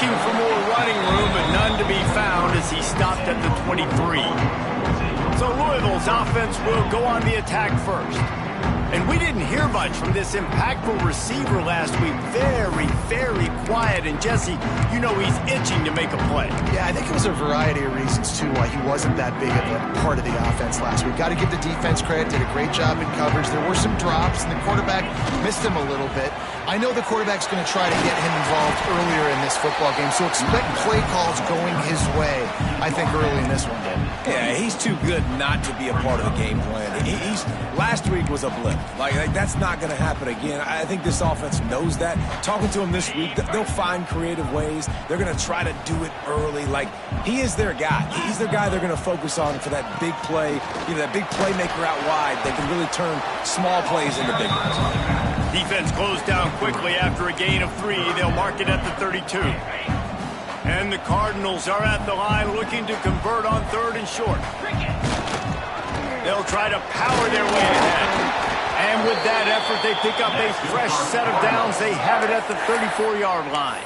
looking for more running room, but none to be found as he stopped at the 23. So Louisville's offense will go on the attack first. And we didn't hear much from this impactful receiver last week. Very, very quiet. And Jesse, you know he's itching to make a play. Yeah, I think it was a variety of reasons, too, why he wasn't that big of a part of the offense last week. Got to give the defense credit. Did a great job in coverage. There were some drops, and the quarterback missed him a little bit. I know the quarterback's going to try to get him involved earlier in this football game, so expect play calls going his way, I think, early in this one, Dave. Yeah, he's too good not to be a part of the game plan. Last week was a blip. Like that's not going to happen again. I think this offense knows that. Talking to him this week, they'll find creative ways. They're going to try to do it early. Like, he is their guy. He's their guy they're going to focus on for that big play, that big playmaker out wide that can really turn small plays into big ones. Defense closed down quickly after a gain of 3. They'll mark it at the 32. And the Cardinals are at the line looking to convert on 3rd and short. They'll try to power their way ahead. And with that effort, they pick up a fresh set of downs. They have it at the 34-yard line.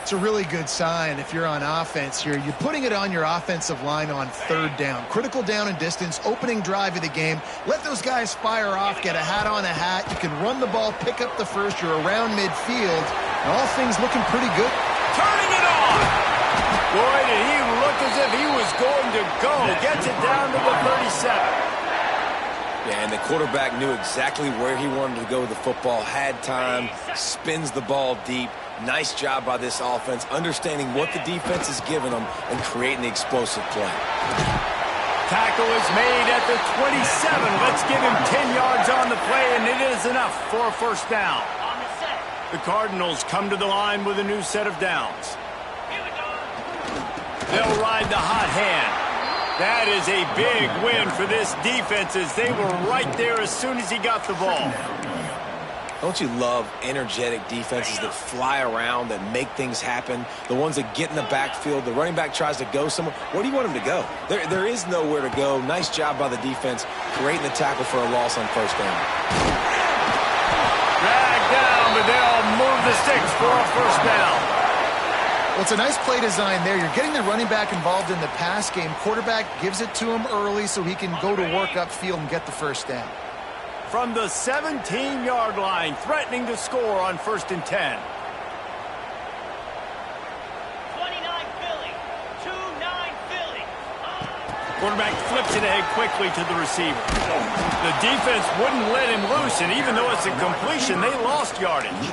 It's a really good sign if you're on offense here. You're putting it on your offensive line on 3rd down. Critical down and distance, opening drive of the game. Let those guys fire off, get a hat on a hat. You can run the ball, pick up the first. You're around midfield. And all things looking pretty good. Turning it on! Boy, did he look as if he was going to go. Gets it down to the 37. Yeah, and the quarterback knew exactly where he wanted to go with the football, had time, spins the ball deep. Nice job by this offense, understanding what the defense is giving them and creating the explosive play. Tackle is made at the 27. Let's give him 10 yards on the play, and it is enough for a first down. The Cardinals come to the line with a new set of downs. They'll ride the hot hand. That is a big win for this defense as they were right there as soon as he got the ball. Don't you love energetic defenses that fly around, that make things happen? The ones that get in the backfield, the running back tries to go somewhere. Where do you want him to go? There is nowhere to go. Nice job by the defense, creating the tackle for a loss on first down. Dragged down, but they'll move the sticks for a first down. Well, it's a nice play design there. You're getting the running back involved in the pass game. Quarterback gives it to him early so he can go to work upfield and get the first down. From the 17-yard line, threatening to score on 1st and 10. 29 Philly. 2-9 Philly. Quarterback flips it ahead quickly to the receiver. The defense wouldn't let him loose, and even though it's a completion, they lost yardage.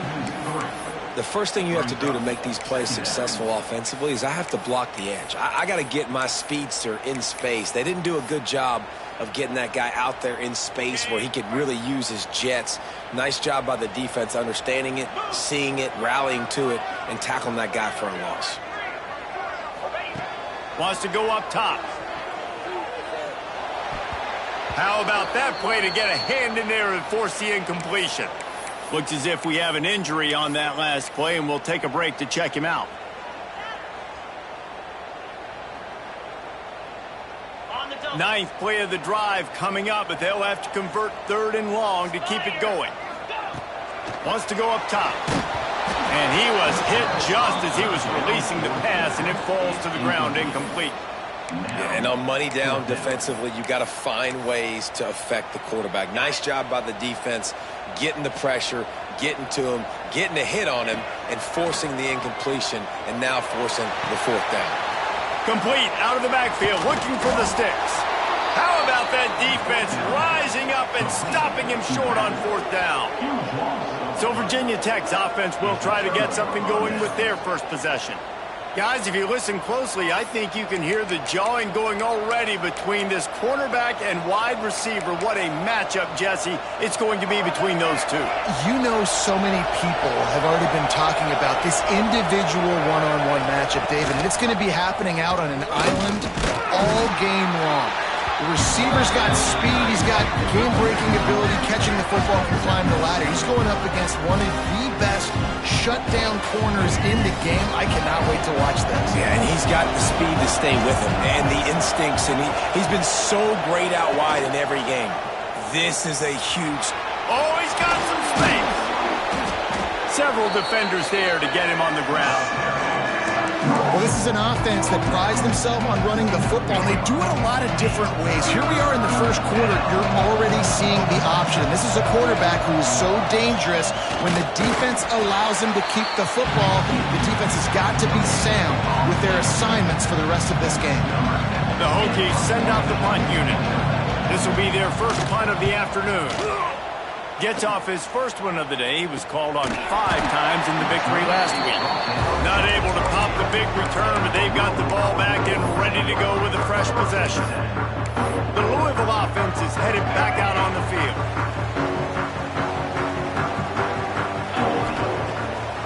The first thing you have to do to make these plays successful offensively is I have to block the edge. I got to get my speedster in space. They didn't do a good job of getting that guy out there in space where he could really use his jets. Nice job by the defense understanding it, seeing it, rallying to it, and tackling that guy for a loss. Wants to go up top. How about that play to get a hand in there and force the incompletion? Looks as if we have an injury on that last play, and we'll take a break to check him out. Ninth play of the drive coming up, but they'll have to convert 3rd and long to keep it going. Wants to go up top. And he was hit just as he was releasing the pass, and it falls to the ground incomplete. Yeah, and on money down defensively, you got to find ways to affect the quarterback. Nice job by the defense, getting the pressure, getting to him, getting a hit on him, and forcing the incompletion, and now forcing the 4th down. Complete out of the backfield, looking for the sticks. How about that defense rising up and stopping him short on 4th down? So Virginia Tech's offense will try to get something going with their first possession. Guys, if you listen closely, I think you can hear the jawing going already between this cornerback and wide receiver. What a matchup, Jesse, it's going to be between those two. You know, so many people have already been talking about this individual one-on-one matchup, David, and it's going to be happening out on an island all game long. The receiver's got speed, he's got game-breaking ability, catching the football can climb the ladder. He's going up against one of the best shutdown corners in the game. I cannot wait to watch this. Yeah, and he's got the speed to stay with him and the instincts, and he's been so great out wide in every game. This is a huge... Oh, he's got some space. Several defenders there to get him on the ground. this is an offense that prides themselves on running the football, and they do it a lot of different ways. Here we are in the first quarter. You're already seeing the option. This is a quarterback who is so dangerous. When the defense allows him to keep the football, the defense has got to be sound with their assignments for the rest of this game. The Hokies send out the punt unit. This will be their first punt of the afternoon. Gets off his first one of the day. He was called on 5 times in the victory last week. Not able to pop the big return, but they've got the ball back and ready to go with a fresh possession. The Louisville offense is headed back out on the field.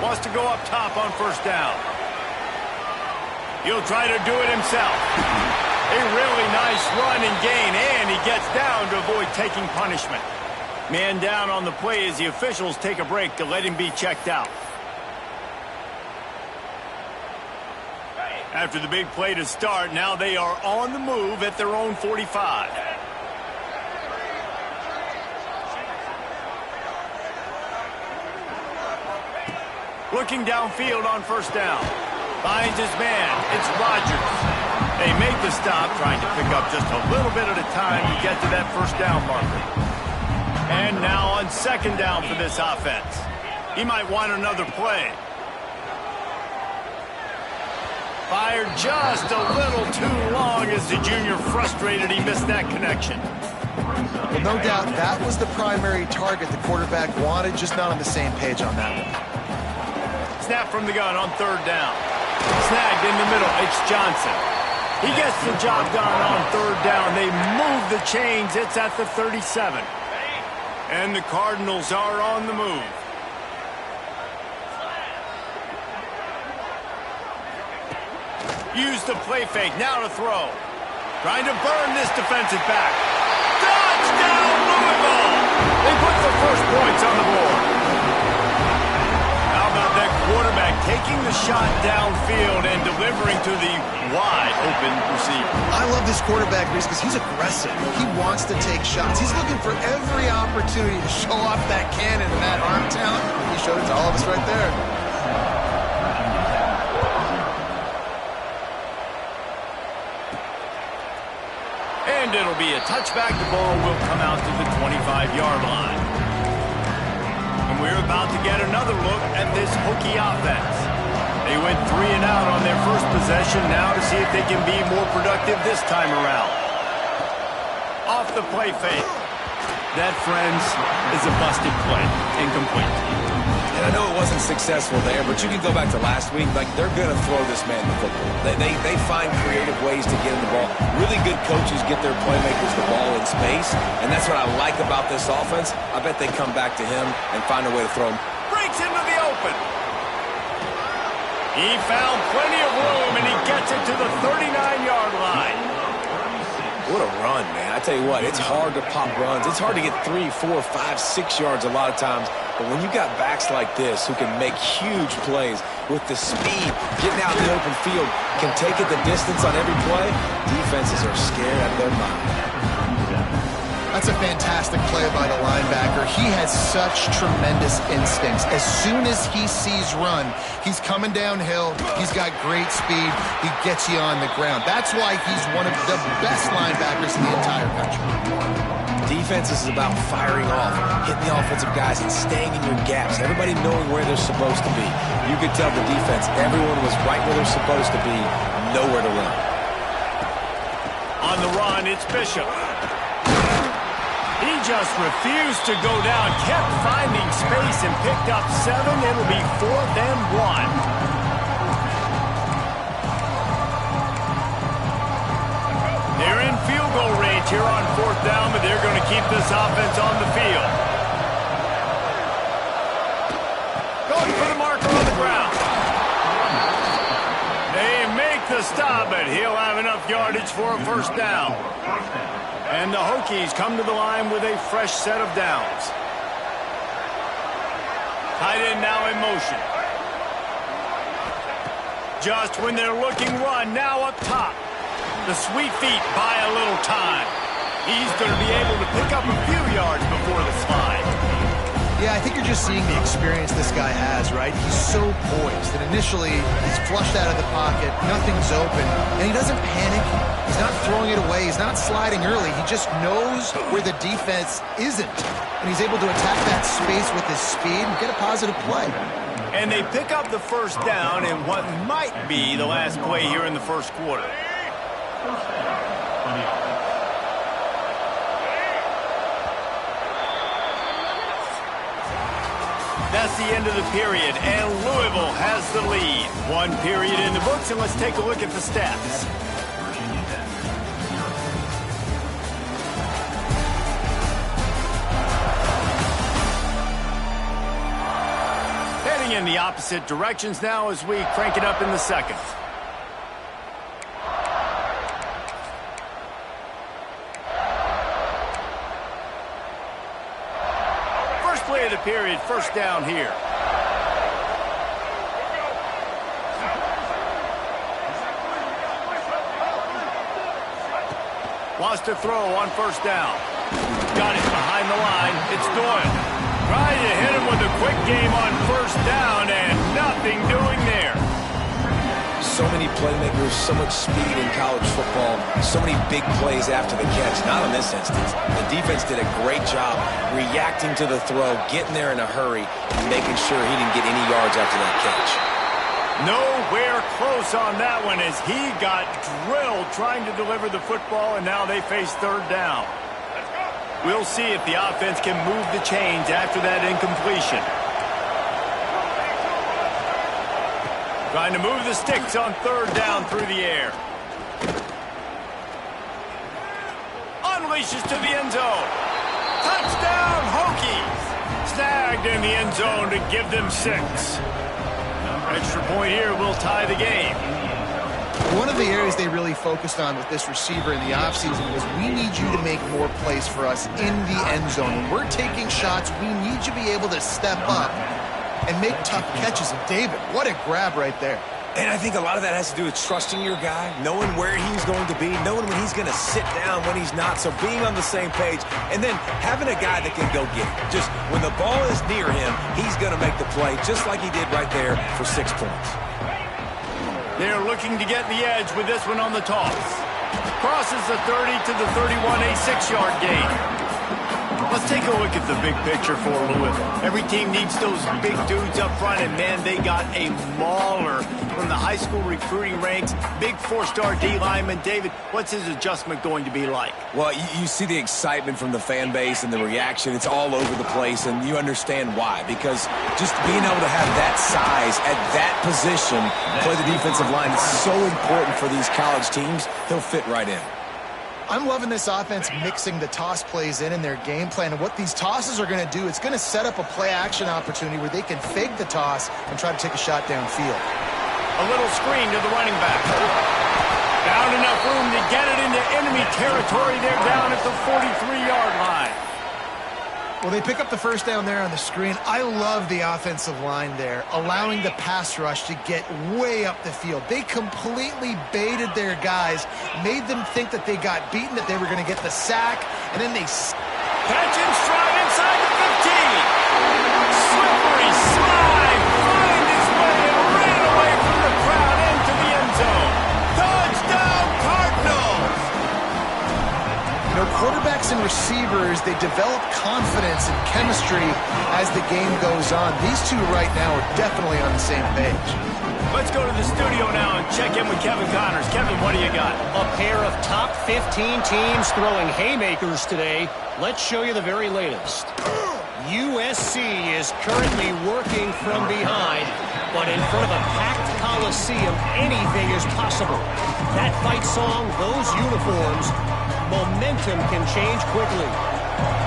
Wants to go up top on first down. He'll try to do it himself. A really nice run and gain, and he gets down to avoid taking punishment. Man down on the play as the officials take a break to let him be checked out. After the big play to start, now they are on the move at their own 45. Looking downfield on first down. Finds his man. It's Rodgers. They make the stop, trying to pick up just a little bit at a time to get to that first down marker. And now on second down for this offense. He might want another play. Fired just a little too long as the junior frustrated he missed that connection. Well, no doubt that was the primary target the quarterback wanted, just not on the same page on that one. Snap from the gun on third down. Snagged in the middle. It's Johnson. He gets the job done on third down. They move the chains. It's at the 37. And the Cardinals are on the move. Use the play fake. Now to throw. Trying to burn this defensive back. Touchdown, Louisville! They put the first points on the board. How about that quarterback taking the shot downfield and delivering to the wide-open receiver? I love this quarterback, Reese, because he's aggressive. He wants to take shots. He's looking for every opportunity to show off that cannon and that arm talent. He showed it to all of us right there. And it'll be a touchback. The ball will come out to the 25-yard line. And we're about to get another look at this Hokie offense. They went 3 and out on their first possession. Now to see if they can be more productive this time around. Off the play fake. That, friends, is a busted play. Incomplete. And I know it wasn't successful there, but you can go back to last week. Like, they're going to throw this man the football. They find creative ways to get him the ball. Really good coaches get their playmakers the ball in space, and that's what I like about this offense. I bet they come back to him and find a way to throw him. Breaks into the open. He found plenty of room, and he gets it to the 39-yard line. What a run, man. I tell you what, it's hard to pop runs. It's hard to get 3, 4, 5, 6 yards a lot of times. But when you got backs like this who can make huge plays with the speed, getting out in the open field, can take it the distance on every play, defenses are scared out of their mind. That's a fantastic play by the linebacker. He has such tremendous instincts. As soon as he sees run, he's coming downhill. He's got great speed. He gets you on the ground. That's why he's one of the best linebackers in the entire country. Defense is about firing off, hitting the offensive guys, and staying in your gaps. Everybody knowing where they're supposed to be. You could tell the defense, everyone was right where they're supposed to be, nowhere to run. On the run, it's Bishop. He just refused to go down, kept finding space and picked up 7. It'll be 4th and 1. They're in field goal range here on 4th down, but they're going to keep this offense on the field. Going for the marker on the ground. They make the stop, but he'll have enough yardage for a first down. And the Hokies come to the line with a fresh set of downs. Tight end now in motion. Just when they're looking run, now up top. The sweet feet buy a little time. He's going to be able to pick up a few yards before the slide. Yeah, I think you're just seeing the experience this guy has, right? He's so poised. And initially, he's flushed out of the pocket, nothing's open, and he doesn't panic. He's not throwing it away. He's not sliding early. He just knows where the defense isn't. And he's able to attack that space with his speed and get a positive play. And they pick up the first down in what might be the last play here in the first quarter. That's the end of the period, and Louisville has the lead. One period in the books, and let's take a look at the stats. Heading in the opposite directions now as we crank it up in the second. Play of the period, first down here. Wants to throw on first down. Got it behind the line. It's Doyle. Trying to hit him with a quick game on first down and nothing doing there. So many playmakers, so much speed in college football, so many big plays after the catch. Not in this instance. The defense did a great job reacting to the throw, getting there in a hurry, and making sure he didn't get any yards after that catch. Nowhere close on that one as he got drilled trying to deliver the football, and now they face third down. We'll see if the offense can move the chains after that incompletion. Trying to move the sticks on third down through the air. Unleashes to the end zone. Touchdown, Hokies. Snagged in the end zone to give them 6. Extra point here will tie the game. One of the areas they really focused on with this receiver in the offseason was we need you to make more plays for us in the end zone. When we're taking shots, we need you to be able to step up and make tough catches. And David, what a grab right there. And I think a lot of that has to do with trusting your guy, knowing where he's going to be, knowing when he's going to sit down, when he's not. So being on the same page, and then having a guy that can go get it. Just when the ball is near him, he's going to make the play, just like he did right there for 6 points. They're looking to get the edge with this one on the toss. Crosses the 30 to the 31, a 6-yard gain. Let's take a look at the big picture for Louisville. Every team needs those big dudes up front, and man, they got a mauler from the high school recruiting ranks. Big 4-star D lineman. David, what's his adjustment going to be like? Well, you see the excitement from the fan base and the reaction. It's all over the place, and you understand why. Because just being able to have that size at that position, play the defensive line, is so important for these college teams. He'll fit right in. I'm loving this offense mixing the toss plays in their game plan. And what these tosses are going to do, it's going to set up a play-action opportunity where they can fake the toss and try to take a shot downfield. A little screen to the running back. Found enough room to get it into enemy territory. They're down at the 43-yard line. Well, they pick up the first down there on the screen. I love the offensive line there, allowing the pass rush to get way up the field. They completely baited their guys, made them think that they got beaten, that they were going to get the sack, and then they catch and stride inside the 15. Slippery slide, find his way and ran away from the crowd into the end zone. Touchdown, Cardinals! You know, quarterbacks and receivers, they develop confidence and chemistry as the game goes on. These two right now are definitely on the same page. Let's go to the studio now and check in with Kevin Connors. Kevin, what do you got? A pair of top 15 teams throwing haymakers today. Let's show you the very latest. USC is currently working from behind, but in front of a packed Coliseum, anything is possible. That fight song, those uniforms, momentum can change quickly.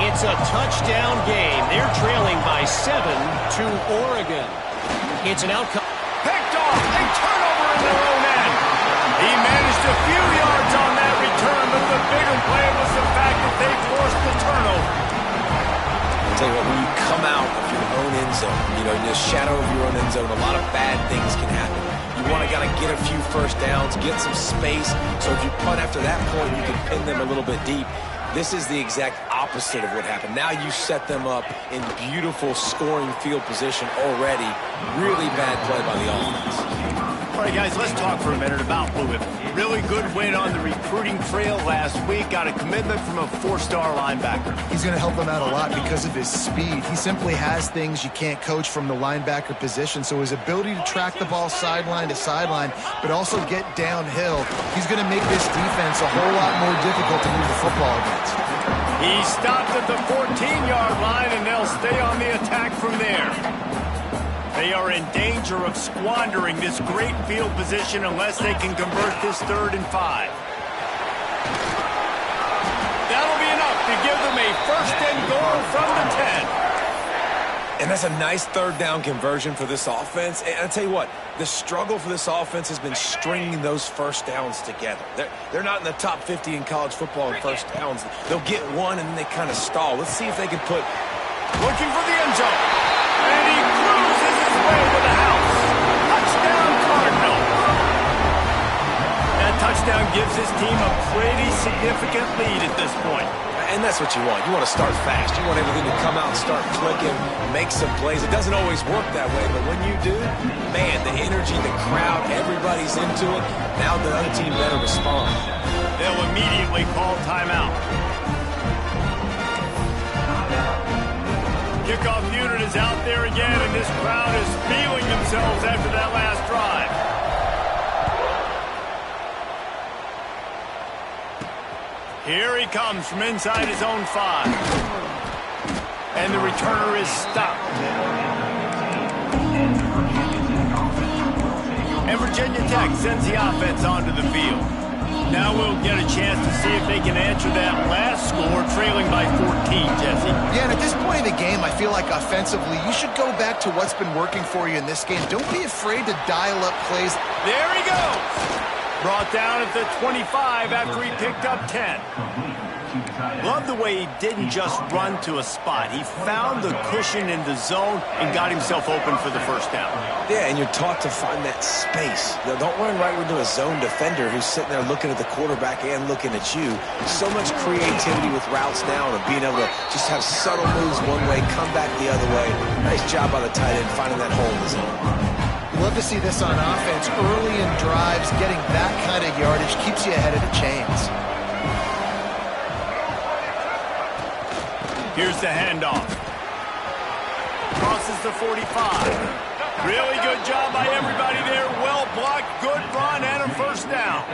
It's a touchdown game. They're trailing by 7 to Oregon. It's an outcome. Picked off. A turnover in their own end. He managed a few yards on that return, but the bigger play was the fact that they forced the turnover. I'll tell you what, when you come out of your own end zone, you know, in the shadow of your own end zone, a lot of bad things can happen. You want to get a few first downs, get some space, so if you punt after that point, you can pin them a little bit deep. This is the exact opposite opposite of what happened. Now you set them up in beautiful scoring field position already. Really bad play by the offense. All right, guys, let's talk for a minute about Louisville. Really good win on the recruiting trail last week. Got a commitment from a 4-star linebacker. He's going to help them out a lot because of his speed. He simply has things you can't coach from the linebacker position. So his ability to track the ball sideline to sideline, but also get downhill, he's going to make this defense a whole lot more difficult to move the football against. He stopped at the 14-yard line, and they'll stay on the attack from there. They are in danger of squandering this great field position unless they can convert this 3rd and 5. That'll be enough to give them a 1st and goal from the 10. And that's a nice 3rd down conversion for this offense. And I'll tell you what, the struggle for this offense has been stringing those 1st downs together. They're not in the top 50 in college football in 1st downs. They'll get one and then they kind of stall. Let's see if they can put... Looking for the end zone. And he cruises his way to the house. Touchdown, Cardinals. That touchdown gives his team a pretty significant lead at this point. And that's what you want. You want to start fast. You want everything to come out and start clicking, make some plays. It doesn't always work that way, but when you do, man, the energy, the crowd, everybody's into it. Now the other team better respond. They'll immediately call timeout. Kickoff unit is out there again, and this crowd is feeling themselves after that last drive. Here he comes from inside his own 5. And the returner is stopped. And Virginia Tech sends the offense onto the field. Now we'll get a chance to see if they can answer that last score, trailing by 14, Jesse. Yeah, and at this point in the game, I feel like offensively, you should go back to what's been working for you in this game. Don't be afraid to dial up plays. There he goes. Brought down at the 25 after he picked up 10. Love the way he didn't just run to a spot. He found the cushion in the zone and got himself open for the 1st down. Yeah, and you're taught to find that space. Don't run right into a zone defender who's sitting there looking at the quarterback and looking at you. So much creativity with routes now and being able to just have subtle moves one way, come back the other way. Nice job by the tight end finding that hole in the zone. Love to see this on offense. Early in drives, getting that kind of yardage keeps you ahead of the chains. Here's the handoff. Crosses the 45. Really good job by everybody there. Well blocked, good run, and a 1st down.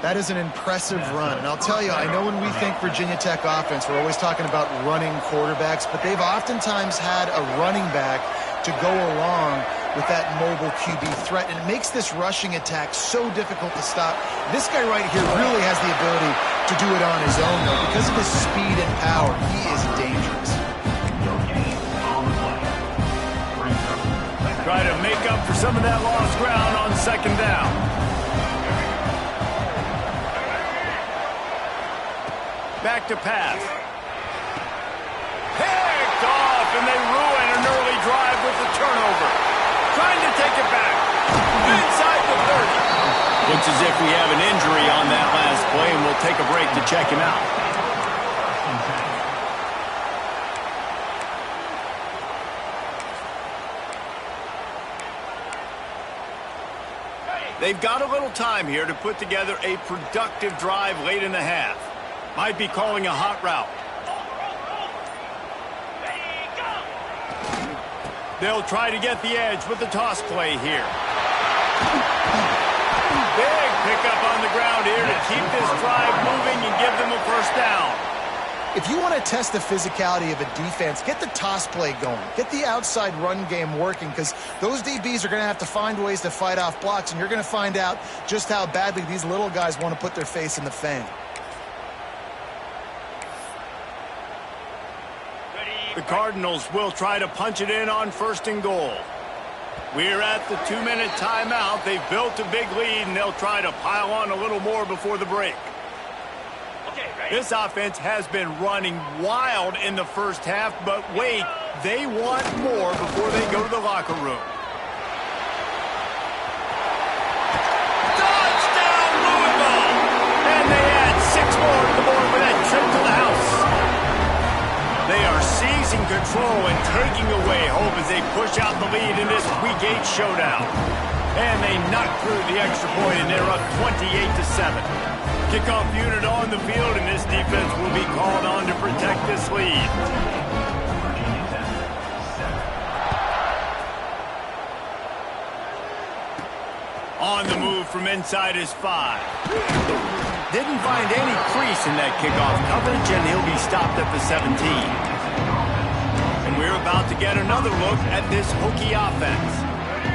That is an impressive run. And I'll tell you, I know when we think Virginia Tech offense, we're always talking about running quarterbacks, but they've oftentimes had a running back to go along with that mobile QB threat, and it makes this rushing attack so difficult to stop. This guy right here really has the ability to do it on his own, though. Because of his speed and power, he is dangerous. Try to make up for some of that lost ground on 2nd down. Back to pass. Picked off, and they ruin an early drive with the turnover. Trying to take it back. Inside the 30. Looks as if we have an injury on that last play, and we'll take a break to check him out. They've got a little time here to put together a productive drive late in the half. Might be calling a hot route. They'll try to get the edge with the toss play here. Big pickup on the ground here to keep this drive moving and give them a 1st down. If you want to test the physicality of a defense, get the toss play going. Get the outside run game working, because those DBs are going to have to find ways to fight off blocks, and you're going to find out just how badly these little guys want to put their face in the fan. The Cardinals will try to punch it in on 1st and goal. We're at the 2-minute timeout. They've built a big lead, and they'll try to pile on a little more before the break. This offense has been running wild in the 1st half, but wait, they want more before they go to the locker room. Touchdown, Louisville! And they add 6 more to the board with that trip to the house. control and taking away hope as they push out the lead in this Week 8 showdown. And they knock through the extra point, and they're up 28-7. Kickoff unit on the field, and this defense will be called on to protect this lead. On the move from inside his 5. Didn't find any crease in that kickoff coverage, and he'll be stopped at the 17. And we're about to get another look at this Hokie offense.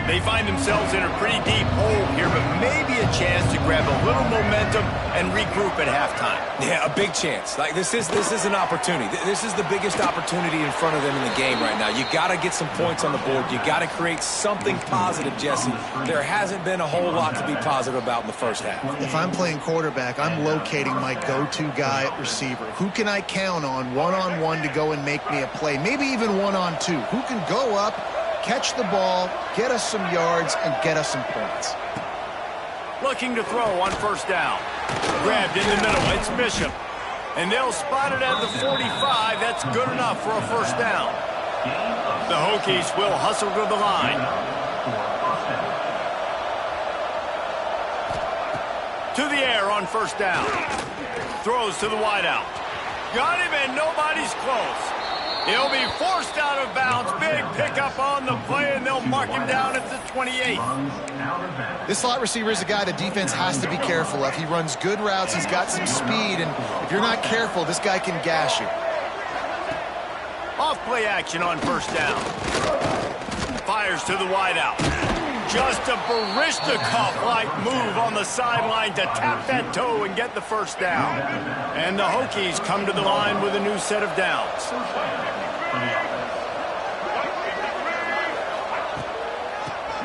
They find themselves in a pretty deep hole here, but maybe a chance to grab a little momentum and regroup at halftime. Yeah, a big chance. Like this is an opportunity. This is the biggest opportunity in front of them in the game right now. You got to get some points on the board. You got to create something positive, Jesse. There hasn't been a whole lot to be positive about in the first half. If I'm playing quarterback, I'm locating my go-to guy at receiver. Who can I count on one-on-one to go and make me a play? Maybe even one-on-two. Who can go up, catch the ball, get us some yards, and get us some points? Looking to throw on first down. Grabbed in the middle. It's Bishop. And they'll spot it at the 45. That's good enough for a first down. The Hokies will hustle to the line. To the air on first down. Throws to the wideout. Got him, and nobody's close. He'll be forced out of bounds. Big pickup on the play, and they'll mark him down at the 28. This slot receiver is a guy the defense has to be careful of. He runs good routes. He's got some speed, and if you're not careful, this guy can gash you. Off play action on first down. Fires to the wideout. Just a Barishnikov-like move on the sideline to tap that toe and get the first down. And the Hokies come to the line with a new set of downs.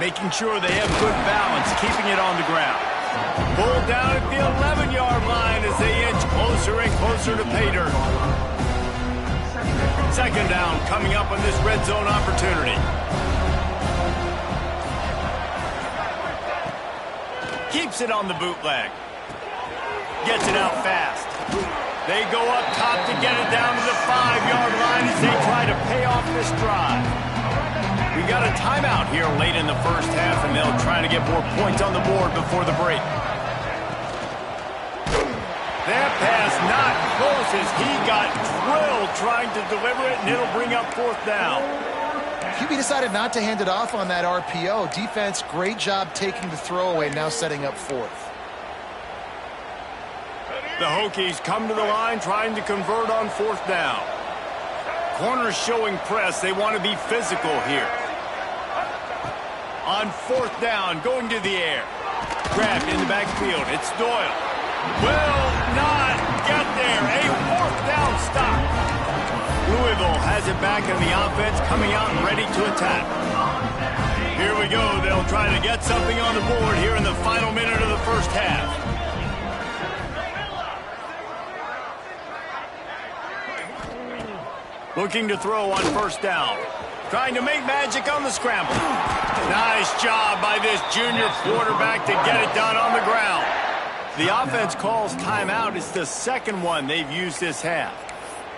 Making sure they have good balance, keeping it on the ground. Pulled down at the 11-yard line as they inch closer and closer to pay dirt. Second down coming up on this red zone opportunity. Keeps it on the bootleg. Gets it out fast. They go up top to get it down to the 5-yard line as they try to pay off this drive. We got a timeout here late in the first half, and they'll try to get more points on the board before the break. That pass not close as he got drilled trying to deliver it, and it'll bring up fourth down. QB decided not to hand it off on that RPO. Defense, great job taking the throwaway, now setting up fourth. The Hokies come to the line trying to convert on fourth down. Corners showing press. They want to be physical here. On fourth down, going to the air. Grabbed in the backfield. It's Doyle. Will not get there. A fourth down stop. Louisville has it back in the offense, coming out and ready to attack. Here we go. They'll try to get something on the board here in the final minute of the first half. Looking to throw on first down. Trying to make magic on the scramble. Nice job by this junior quarterback to get it done on the ground. The offense calls timeout. It's the second one they've used this half.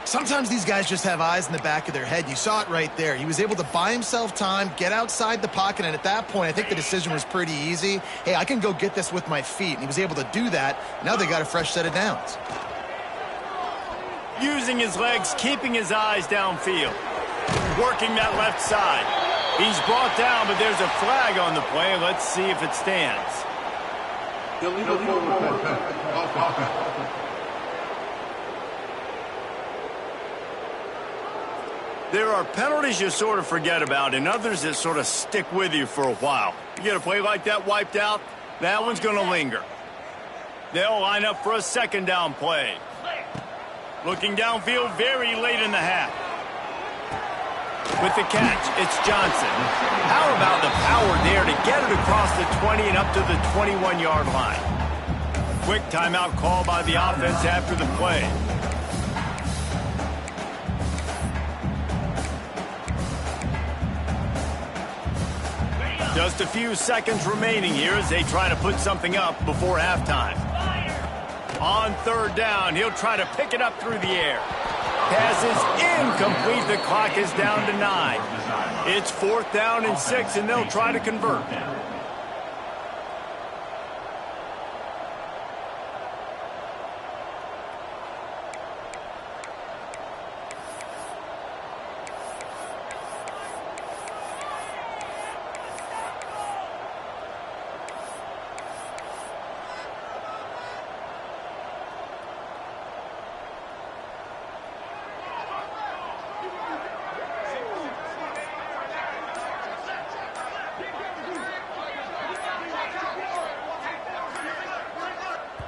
Sometimes these guys just have eyes in the back of their head. You saw it right there. He was able to buy himself time, get outside the pocket, and at that point, I think the decision was pretty easy. Hey, I can go get this with my feet, and he was able to do that. Now they got a fresh set of downs. Using his legs, keeping his eyes downfield. Working that left side. He's brought down, but there's a flag on the play. Let's see if it stands. There are penalties you sort of forget about and others that sort of stick with you for a while. You get a play like that wiped out, that one's going to linger. They'll line up for a second down play. Looking downfield very late in the half. With the catch, it's Johnson. How about the power there to get it across the 20 and up to the 21-yard line? Quick timeout call by the offense after the play. Just a few seconds remaining here as they try to put something up before halftime. On third down, he'll try to pick it up through the air. pass is incomplete. The clock is down to 9. It's 4th down and 6, and they'll try to convert.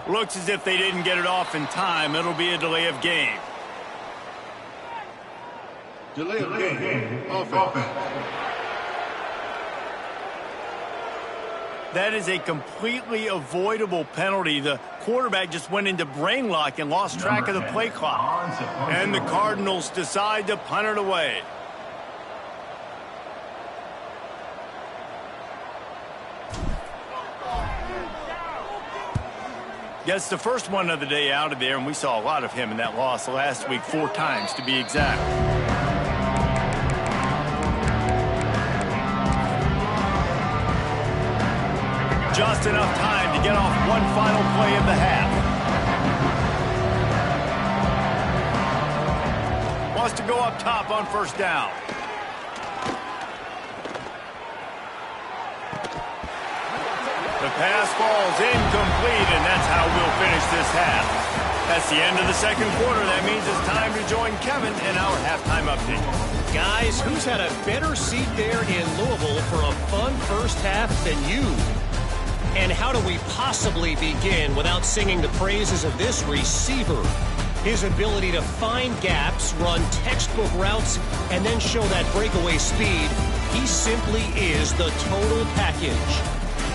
Looks as if they didn't get it off in time. It'll be a delay of game. Delay of game. Offense. That is a completely avoidable penalty. The quarterback just went into brain lock and lost track of the play clock. And the Cardinals decide to punt it away. Gets the first one of the day out of there, and we saw a lot of him in that loss last week, 4 times to be exact. Just enough time to get off one final play of the half. Wants to go up top on 1st down. The pass falls incomplete, and that's how we'll finish this half. That's the end of the 2nd quarter. That means it's time to join Kevin in our halftime update. Guys, who's had a better seat there in Louisville for a fun first half than you? And how do we possibly begin without singing the praises of this receiver? His ability to find gaps, run textbook routes, and then show that breakaway speed. He simply is the total package.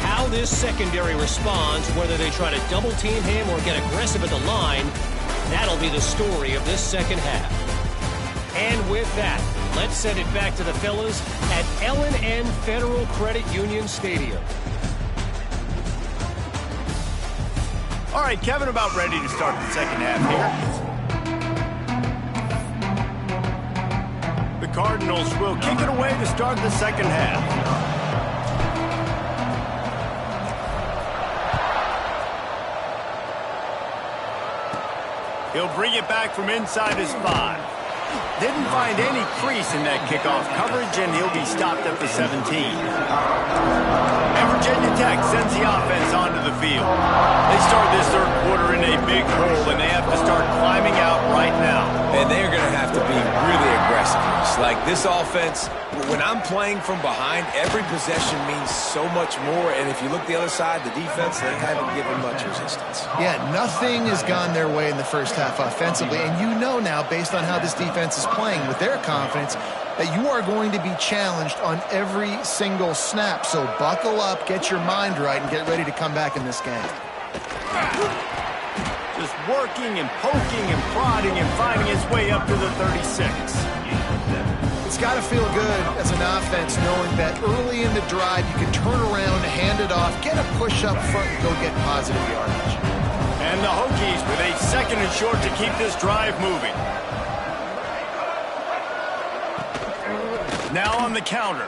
How this secondary responds, whether they try to double-team him or get aggressive at the line, that'll be the story of this 2nd half. And with that, let's send it back to the fellas at L&N Federal Credit Union Stadium. All right, Kevin, about ready to start the 2nd half here. The Cardinals will kick it away to start the 2nd half. He'll bring it back from inside his 5. Didn't find any crease in that kickoff coverage, and he'll be stopped at the 17. And Virginia Tech sends the offense onto the field. They start this 3rd quarter in a big hole, and they have to start climbing out right now. And they're going to have to be really aggressive. It's like this offense, when I'm playing from behind, every possession means so much more. And if you look the other side, the defense, they haven't given much resistance. Yeah, nothing has gone their way in the first half offensively. And you know now, based on how this defense is playing with their confidence, that you are going to be challenged on every single snap. So buckle up, get your mind right, and get ready to come back in this game. Just working and poking and prodding and finding his way up to the 36. It's got to feel good as an offense knowing that early in the drive you can turn around, hand it off, get a push up front, and go get positive yardage. And the Hokies with a 2nd and short to keep this drive moving. Now on the counter.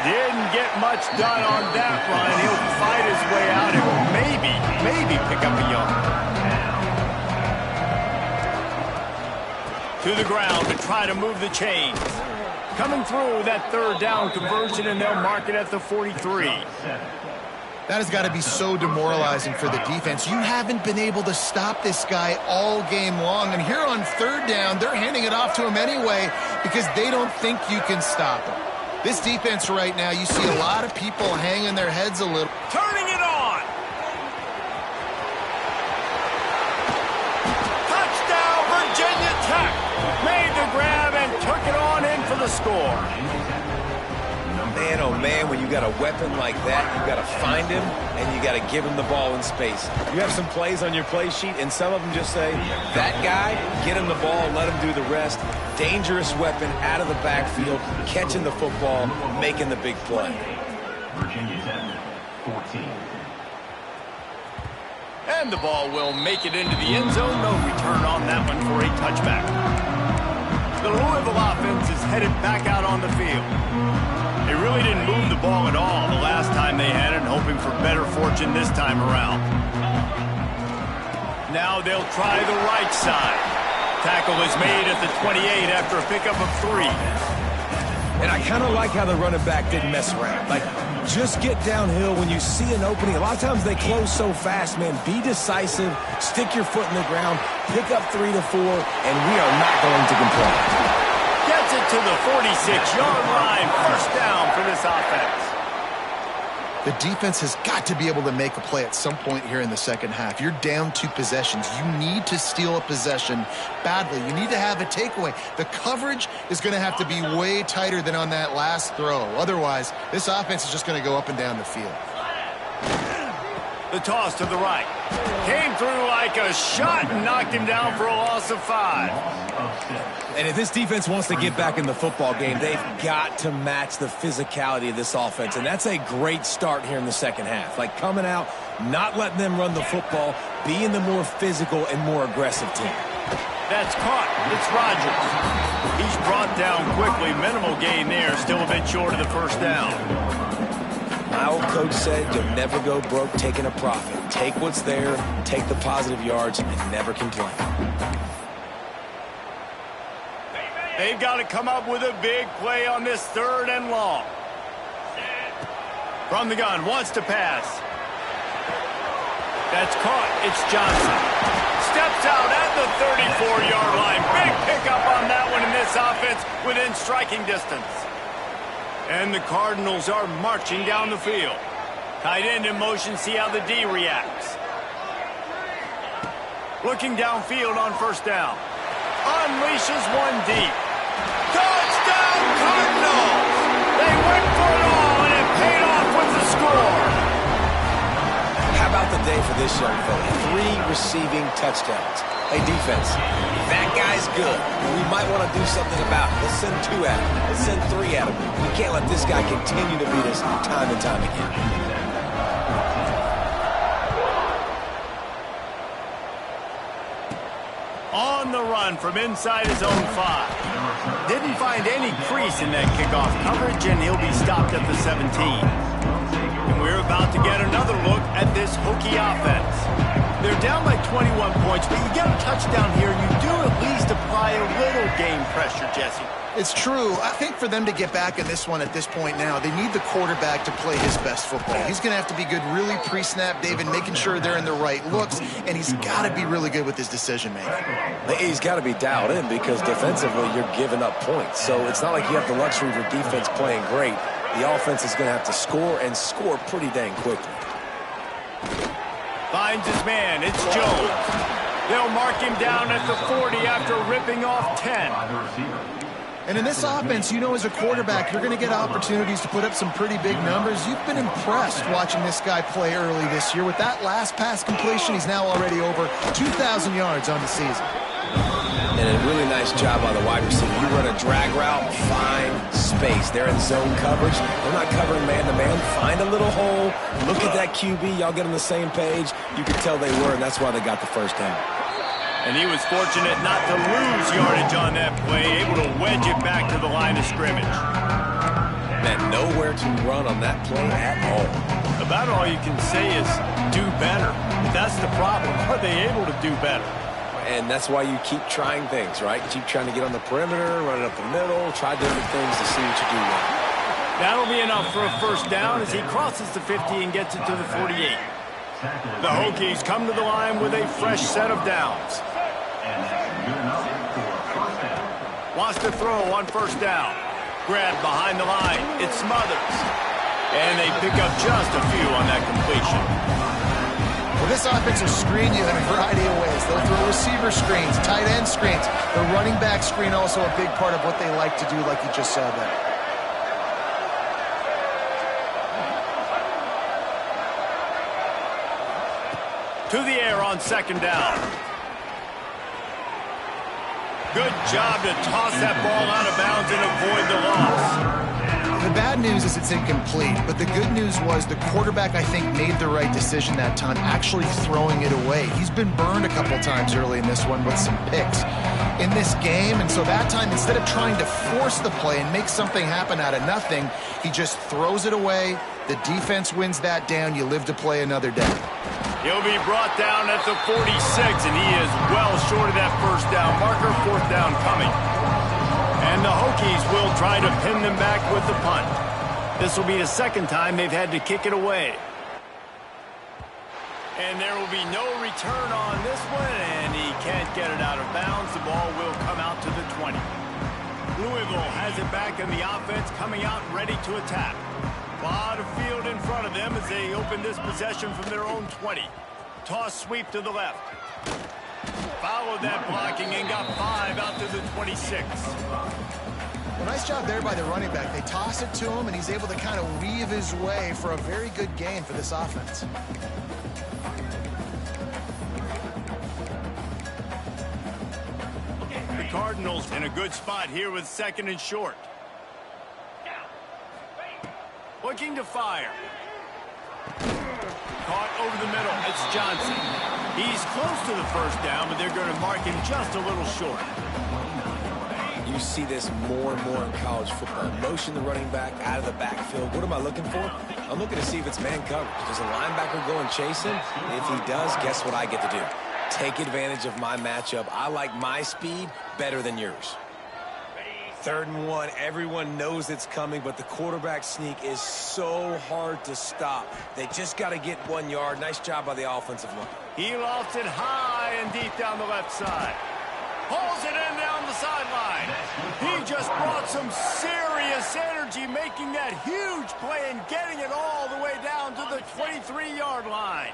Didn't get much done on that run. He'll fight his way out and maybe pick up a yard. To the ground to try to move the chains. Coming through that 3rd down conversion, and they'll mark it at the 43. That has got to be so demoralizing for the defense. You haven't been able to stop this guy all game long. And here on 3rd down, they're handing it off to him anyway because they don't think you can stop him. This defense right now, you see a lot of people hanging their heads a little. Turning it on. Touchdown, Virginia Tech. Made the grab and took it on in for the score. Man, oh man, when you got a weapon like that, you got to find him and you got to give him the ball in space. You have some plays on your play sheet, and some of them just say, that guy, get him the ball, let him do the rest. Dangerous weapon out of the backfield, catching the football, making the big play. Virginia Tech, 14. And the ball will make it into the end zone. No return on that one for a touchback. The Louisville offense is headed back out on the field. They really didn't move the ball at all the last time they had it, hoping for better fortune this time around. Now they'll try the right side. Tackle is made at the 28 after a pickup of 3. And I kind of like how the running back didn't mess around. Like, just get downhill when you see an opening. A lot of times they close so fast, man. Be decisive, stick your foot in the ground, pick up 3 to 4, and we are not going to complain. Gets it to the 46-yard line. First down for this offense. The defense has got to be able to make a play at some point here in the second half. You're down 2 possessions. You need to steal a possession badly. You need to have a takeaway. The coverage is going to have to be way tighter than on that last throw. Otherwise, this offense is just going to go up and down the field. The toss to the right. Came through like a shot and knocked him down for a loss of 5. And if this defense wants to get back in the football game, they've got to match the physicality of this offense. And that's a great start here in the second half. Like, coming out, not letting them run the football, being the more physical and more aggressive team. That's caught. It's Rodgers. He's brought down quickly. Minimal gain there. Still a bit short of the first down. My old coach said you'll never go broke taking a profit. Take what's there, take the positive yards, and never complain. They've got to come up with a big play on this 3rd and long. From the gun, wants to pass. That's caught. It's Johnson. Steps out at the 34-yard line. Big pickup on that one in this offense within striking distance. And the Cardinals are marching down the field. Tight end in motion, see how the D reacts. Looking downfield on first down. Unleashes one deep. Touchdown Cardinals! They went for it all, and it paid off with the score. How about the day for this young fella? 3 receiving touchdowns. Hey, defense, that guy's good. We might want to do something about it. Let's send 2 at him. Let's send 3 at him. We can't let this guy continue to beat us time and time again. On the run from inside his own 5. Didn't find any crease in that kickoff coverage, and he'll be stopped at the 17. And we're about to get another look at this Hokie offense. They're down by 21 points, but you get a touchdown here, you do at least apply a little game pressure, Jesse. It's true. I think for them to get back in this one at this point now, they need the quarterback to play his best football. He's going to have to be good really pre-snap, David, making sure they're in the right looks, and he's got to be really good with his decision-making. He's got to be dialed in because defensively you're giving up points. So it's not like you have the luxury of your defense playing great. The offense is going to have to score and score pretty dang quickly. Finds his man. It's Jones. They'll mark him down at the 40 after ripping off 10. And in this offense, you know, as a quarterback, you're going to get opportunities to put up some pretty big numbers. You've been impressed watching this guy play early this year. With that last pass completion, he's now already over 2,000 yards on the season. And a really nice job by the wide receiver. You run a drag route, find space. They're in zone coverage. They're not covering man-to-man. Find a little hole. Look at that QB. Y'all get on the same page. You can tell they were, and that's why they got the first down. And he was fortunate not to lose yardage on that play, able to wedge it back to the line of scrimmage. Man, nowhere to run on that play at all. About all you can say is do better. But that's the problem. Are they able to do better? And that's why you keep trying things, right? Keep trying to get on the perimeter, run it up the middle, try different things to see what you do well. That'll be enough for a first down as he crosses the 50 and gets it to the 48. The Hokies come to the line with a fresh set of downs. Wants to throw on first down. Grabbed behind the line. It smothers. And they pick up just a few on that completion. Well, this offense will screen you in a variety of ways. They'll throw receiver screens, tight end screens. The running back screen also a big part of what they like to do, like you just saw there. To the air on second down. Good job to toss that ball out of bounds and avoid the loss. The bad news is it's incomplete, but the good news was the quarterback, I think, made the right decision that time, actually throwing it away. He's been burned a couple times early in this one with some picks in this game, and so that time, instead of trying to force the play and make something happen out of nothing, he just throws it away. The defense wins that down. You live to play another day. He'll be brought down at the 46, and he is well short of that first down marker. Fourth down coming. And the Hokies will try to pin them back with the punt. This will be the second time they've had to kick it away. And there will be no return on this one, and he can't get it out of bounds. The ball will come out to the 20. Louisville has it back in the offense, coming out ready to attack. A lot of field in front of them as they open this possession from their own 20. Toss sweep to the left. Followed that blocking and got 5 out to the 26. Well, nice job there by the running back. They toss it to him, and he's able to kind of weave his way for a very good gain for this offense. The Cardinals in a good spot here with second and short. Looking to fire. Caught over the middle. It's Johnson. He's close to the first down, but they're going to mark him just a little short. You see this more and more in college football. Motion the running back out of the backfield. What am I looking for? I'm looking to see if it's man coverage. Does a linebacker go and chase him? If he does, guess what I get to do? Take advantage of my matchup. I like my speed better than yours. 3rd and 1. Everyone knows it's coming, but the quarterback sneak is so hard to stop. They just got to get 1 yard. Nice job by the offensive line. He lofts it high and deep down the left side. Pulls it in down the sideline. He just brought some serious energy, making that huge play and getting it all the way down to the 23-yard line.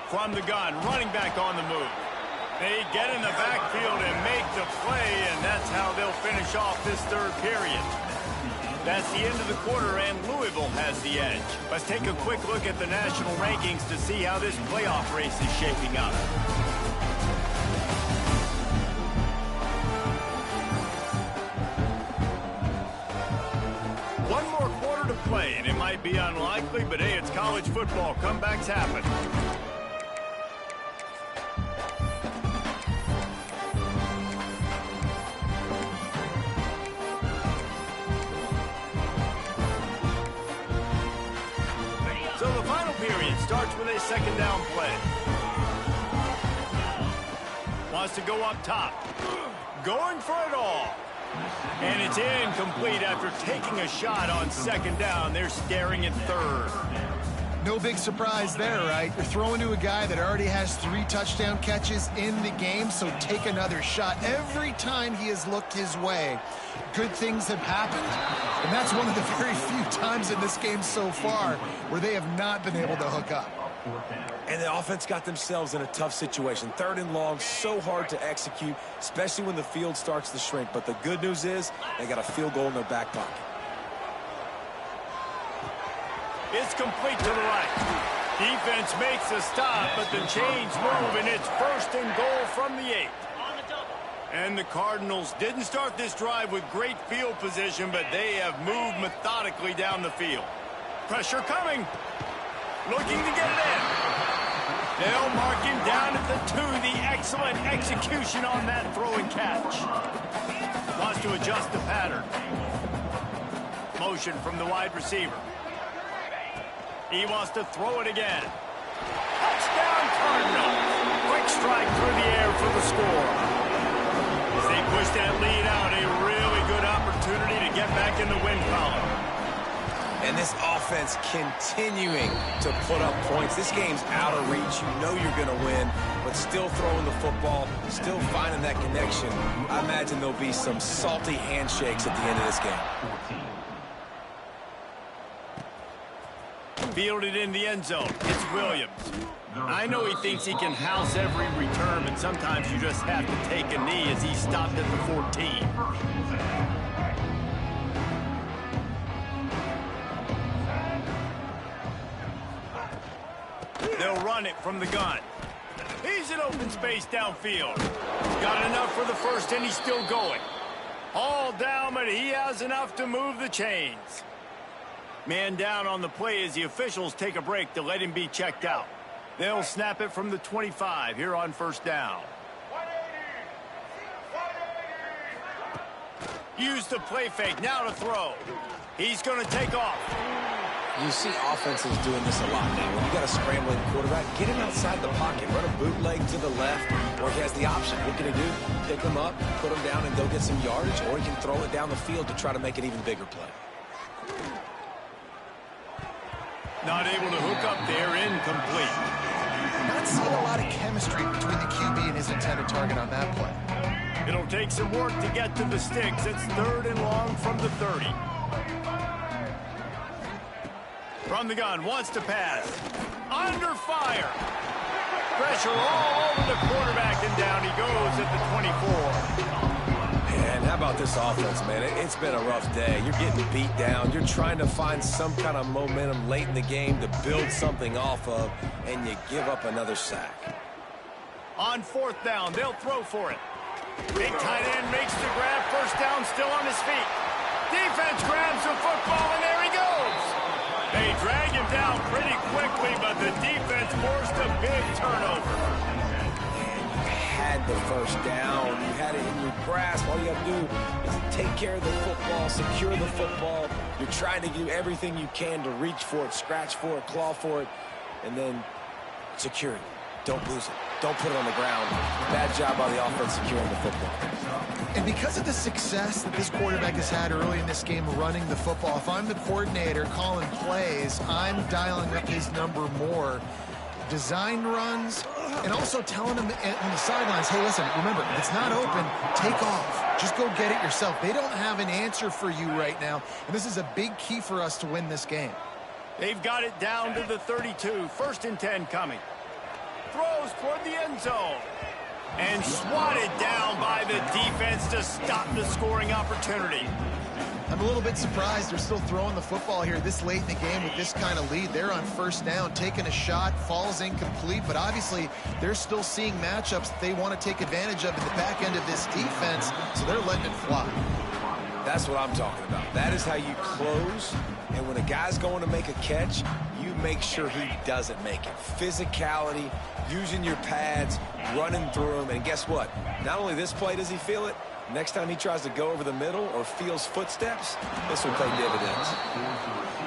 From the gun, running back on the move. They get in the backfield and make the play, and that's how they'll finish off this third period. That's the end of the quarter, and Louisville has the edge. Let's take a quick look at the national rankings to see how this playoff race is shaping up. One more quarter to play, and it might be unlikely, but hey, it's college football. Comebacks happen. Starts with a second down play. Wants to go up top. Going for it all. And it's incomplete after taking a shot on second down. They're staring at third. No big surprise there, right? You're throwing to a guy that already has 3 touchdown catches in the game, so take another shot. Every time he has looked his way, good things have happened. And that's one of the very few times in this game so far where they have not been able to hook up. And the offense got themselves in a tough situation. 3rd and long, so hard to execute, especially when the field starts to shrink. But the good news is they got a field goal in their back pocket. It's complete to the right. Defense makes a stop, but the chains move, and it's 1st and goal from the 8. And the Cardinals didn't start this drive with great field position, but they have moved methodically down the field. Pressure coming. Looking to get it in. They'll mark him down at the 2. The excellent execution on that throw and catch. Wants to adjust the pattern. Motion from the wide receiver. He wants to throw it again. Touchdown, Cardinals. Quick strike through the air for the score. As they push that lead out, a really good opportunity to get back in the win column. And this offense continuing to put up points. This game's out of reach. You know you're going to win, but still throwing the football, still finding that connection. I imagine there'll be some salty handshakes at the end of this game. Fielded in the end zone. It's Williams. I know he thinks he can house every return, but sometimes you just have to take a knee as he stopped at the 14. They'll run it from the gun. He's in open space downfield. Got enough for the first, and he's still going. All down, but he has enough to move the chains. Man down on the play as the officials take a break to let him be checked out. They'll snap it from the 25 here on first down. Use the play fake, now to throw. He's going to take off. You see offenses doing this a lot now. When you got a scrambling quarterback, get him outside the pocket. Run a bootleg to the left, or he has the option. What can he do? Pick him up, put him down, and go get some yardage, or he can throw it down the field to try to make an even bigger play. Not able to hook up there, incomplete. Not seeing a lot of chemistry between the QB and his intended target on that play. It'll take some work to get to the sticks. It's 3rd and long from the 30. From the gun, wants to pass. Under fire. Pressure all over the quarterback, and down he goes at the 24. And how about this offense, man? It's been a rough day. You're getting beat down. You're trying to find some kind of momentum late in the game to build something off of, and you give up another sack. On 4th down, they'll throw for it. Big tight end makes the grab. First down, still on his feet. Defense grabs the football, and there he goes. They drag him down pretty quickly, but the defense forced a big turnover. You had the first down. You had it in your grasp. All you have to do is take care of the football, secure the football. You're trying to do everything you can to reach for it, scratch for it, claw for it, and then secure it. Don't lose it. Don't put it on the ground. Bad job by the offense securing the football. And because of the success that this quarterback has had early in this game running the football, if I'm the coordinator calling plays, I'm dialing up his number more. Design runs, and also telling him on the sidelines, hey, listen, remember, if it's not open, take off. Just go get it yourself. They don't have an answer for you right now, and this is a big key for us to win this game. They've got it down to the 32. 1st and 10 coming. Throws toward the end zone. And swatted down by the defense to stop the scoring opportunity. I'm a little bit surprised they're still throwing the football here this late in the game with this kind of lead. They're on first down, taking a shot, falls incomplete, but obviously they're still seeing matchups that they want to take advantage of in the back end of this defense, so they're letting it fly. That's what I'm talking about. That is how you close, and when a guy's going to make a catch, you make sure he doesn't make it. Physicality, using your pads, running through him, and guess what? Not only this play does he feel it, next time he tries to go over the middle or feels footsteps, this will pay dividends.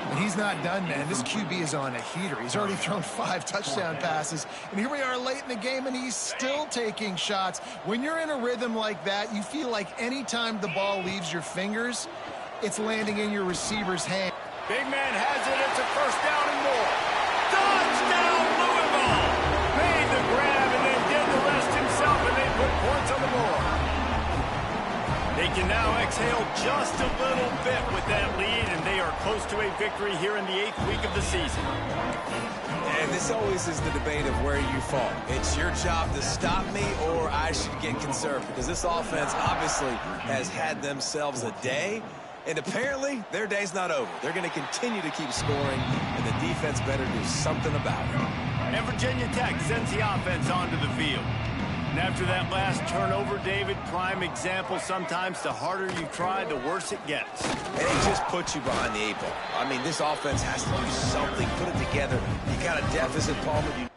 And he's not done, man. This QB is on a heater. He's already thrown 5 touchdown passes, and here we are late in the game, and he's still taking shots. When you're in a rhythm like that, you feel like any time the ball leaves your fingers, it's landing in your receiver's hand. Big man has it. It's a first down and more. Touchdown, Louisville! Made the grab and then did the rest himself, and they put points on the board. They can now exhale just a little bit with that lead, and they are close to a victory here in the 8th week of the season. And this always is the debate of where you fall. It's your job to stop me, or I should get conserved, because this offense obviously has had themselves a day, and apparently their day's not over. They're going to continue to keep scoring, and the defense better do something about it. And Virginia Tech sends the offense onto the field. And after that last turnover, David, prime example, sometimes the harder you try, the worse it gets. And it just puts you behind the 8 ball. I mean, this offense has to do something, put it together. You got a deficit, Palmer.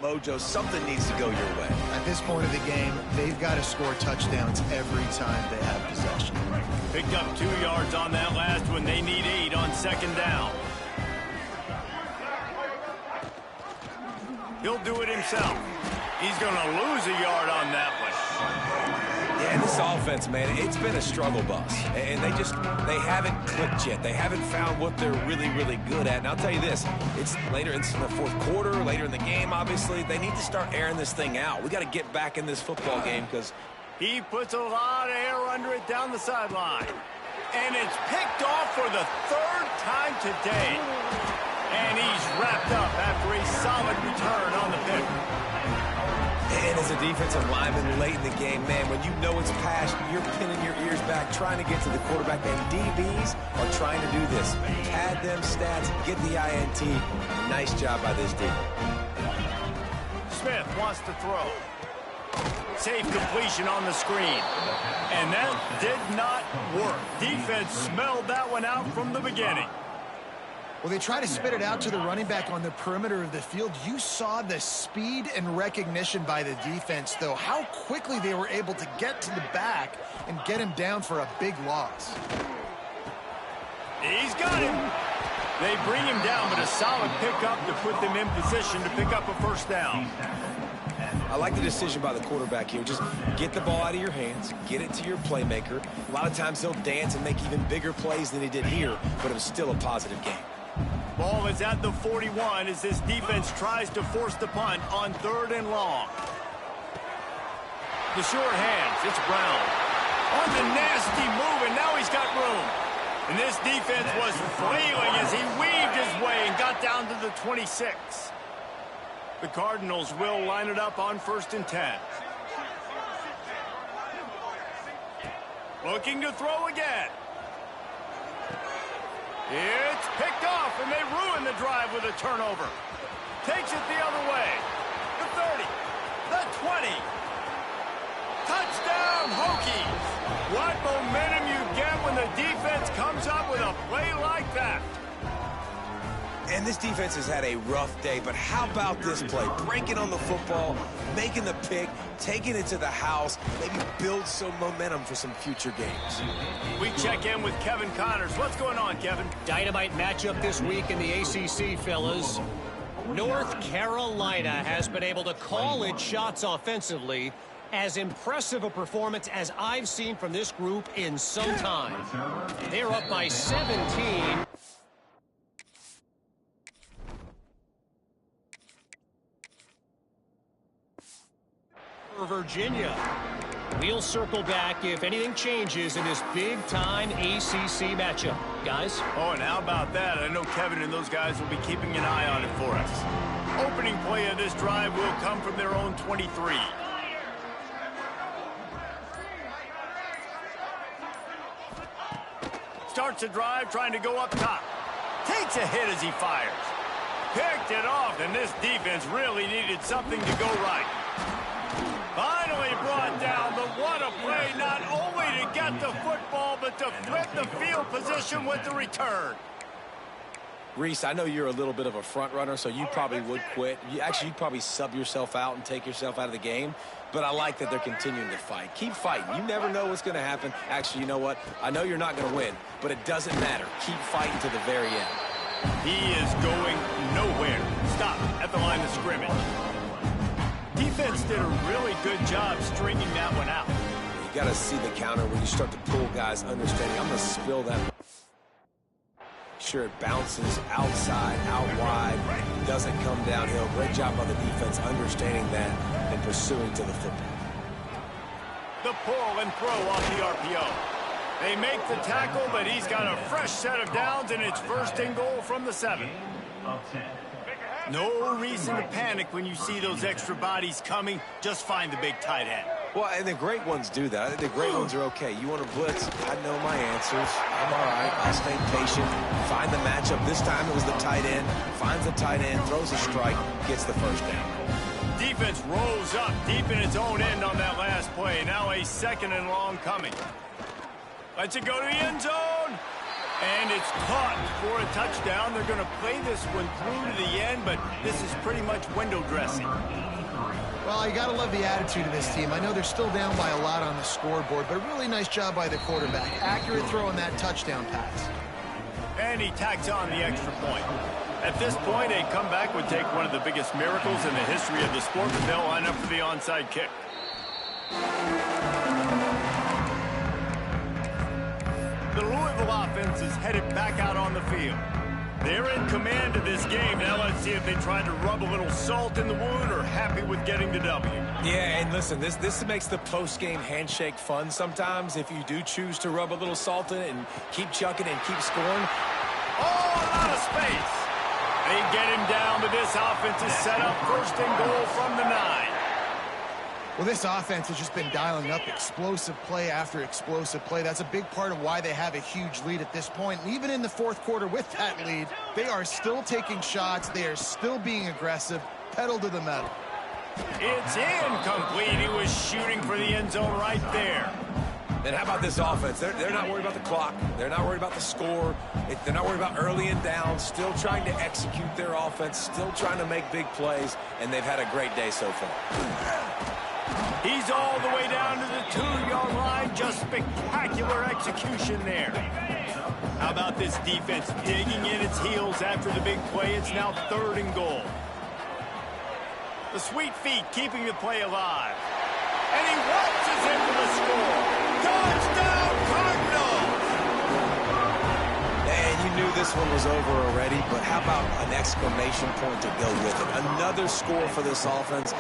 Mojo, something needs to go your way. At this point of the game, they've got to score touchdowns every time they have possession. Picked up 2 yards on that last one. They need 8 on 2nd down. He'll do it himself. He's going to lose a yard on that one. Yeah, this offense, man, it's been a struggle bus. And they haven't clicked yet. They haven't found what they're really, really good at. And I'll tell you this, it's later in the 4th quarter, later in the game, obviously. They need to start airing this thing out. We got to get back in this football game because he puts a lot of air under it down the sideline. And it's picked off for the 3rd time today. And he's wrapped up after a solid return on the pick. And as a defensive lineman late in the game, man, when you know it's pass, you're pinning your ears back, trying to get to the quarterback. And DBs are trying to do this. Pad them stats, get the INT. Nice job by this D. Smith wants to throw. Safe completion on the screen. And that did not work. Defense smelled that one out from the beginning. Well, they try to spit it out to the running back on the perimeter of the field. You saw the speed and recognition by the defense, though, how quickly they were able to get to the back and get him down for a big loss. He's got him. They bring him down, but a solid pickup to put them in position to pick up a first down. I like the decision by the quarterback here. Just get the ball out of your hands, get it to your playmaker. A lot of times he'll dance and make even bigger plays than he did here, but it was still a positive game. Ball is at the 41 as this defense tries to force the punt on 3rd and long. The short hands, it's Brown. On the nasty move, and now he's got room. And this defense was flailing as he weaved his way and got down to the 26. The Cardinals will line it up on 1st and 10. Looking to throw again. It's picked off, and they ruin the drive with a turnover. Takes it the other way. The 30, the 20. Touchdown, Hokies. What momentum you get when the defense comes up with a play like that. And this defense has had a rough day, but how about this play? Breaking on the football, making the pick, taking it to the house, maybe build some momentum for some future games. We check in with Kevin Connors. What's going on, Kevin? Dynamite matchup this week in the ACC, fellas. North Carolina has been able to call its shots offensively. As impressive a performance as I've seen from this group in some time. They're up by 17. Virginia. We'll circle back if anything changes in this big-time ACC matchup. Guys? Oh, and how about that? I know Kevin and those guys will be keeping an eye on it for us. Opening play of this drive will come from their own 23. Starts a drive trying to go up top. Takes a hit as he fires. Picked it off, and this defense really needed something to go right. Finally brought down, but what a play, not only to get the football, but to flip the field position with the return. Reese, I know you're a little bit of a front runner, so you probably would quit. You'd probably sub yourself out and take yourself out of the game. But I like that they're continuing to fight. Keep fighting. You never know what's going to happen. Actually, you know what? I know you're not going to win, but it doesn't matter. Keep fighting to the very end. He is going nowhere. Stop at the line of scrimmage. Defense did a really good job stringing that one out. You got to see the counter when you start to pull guys understanding. I'm going to spill that. Sure, it bounces outside, out wide, doesn't come downhill. Great job by the defense understanding that and pursuing to the football. The pull and throw off the RPO. They make the tackle, but he's got a fresh set of downs, and it's 1st and goal from the 7. No reason to panic when you see those extra bodies coming. Just find the big tight end. Well, and the great ones do that. I think the great ones are okay. You want to blitz? I know my answers. I'm all right. I'll stay patient. Find the matchup. This time it was the tight end. Finds the tight end, throws a strike, gets the first down. Defense rose up deep in its own end on that last play. Now a 2nd and long coming. Lets it go to the end zone. And it's caught for a touchdown. They're going to play this one through to the end, but this is pretty much window dressing. Well, you got to love the attitude of this team. I know they're still down by a lot on the scoreboard, but a really nice job by the quarterback. Accurate throw on that touchdown pass. And he tacks on the extra point. At this point, a comeback would take one of the biggest miracles in the history of the sport, but they'll line up for the onside kick. The Louisville offense is headed back out on the field. They're in command of this game. Now let's see if they try to rub a little salt in the wound or happy with getting the W. Yeah, and listen, this makes the post-game handshake fun sometimes if you do choose to rub a little salt in it and keep chucking and keep scoring. Oh, a lot of space. They get him down, but this offense is set up 1st and goal from the 9. Well, this offense has just been dialing up explosive play after explosive play. That's a big part of why they have a huge lead at this point. And even in the fourth quarter with that lead, they are still taking shots. They are still being aggressive, pedal to the metal. It's incomplete. He was shooting for the end zone right there. And how about this offense? They're not worried about the clock. They're not worried about the score. They're not worried about early and down. Still trying to execute their offense. Still trying to make big plays. And they've had a great day so far. He's all the way down to the 2-yard line. Just spectacular execution there. How about this defense digging in its heels after the big play? It's now 3rd and goal. The sweet feet keeping the play alive. And he waltzes in for the score. Touchdown, Cardinals! And you knew this one was over already, but how about an exclamation point to go with it? Another score for this offense.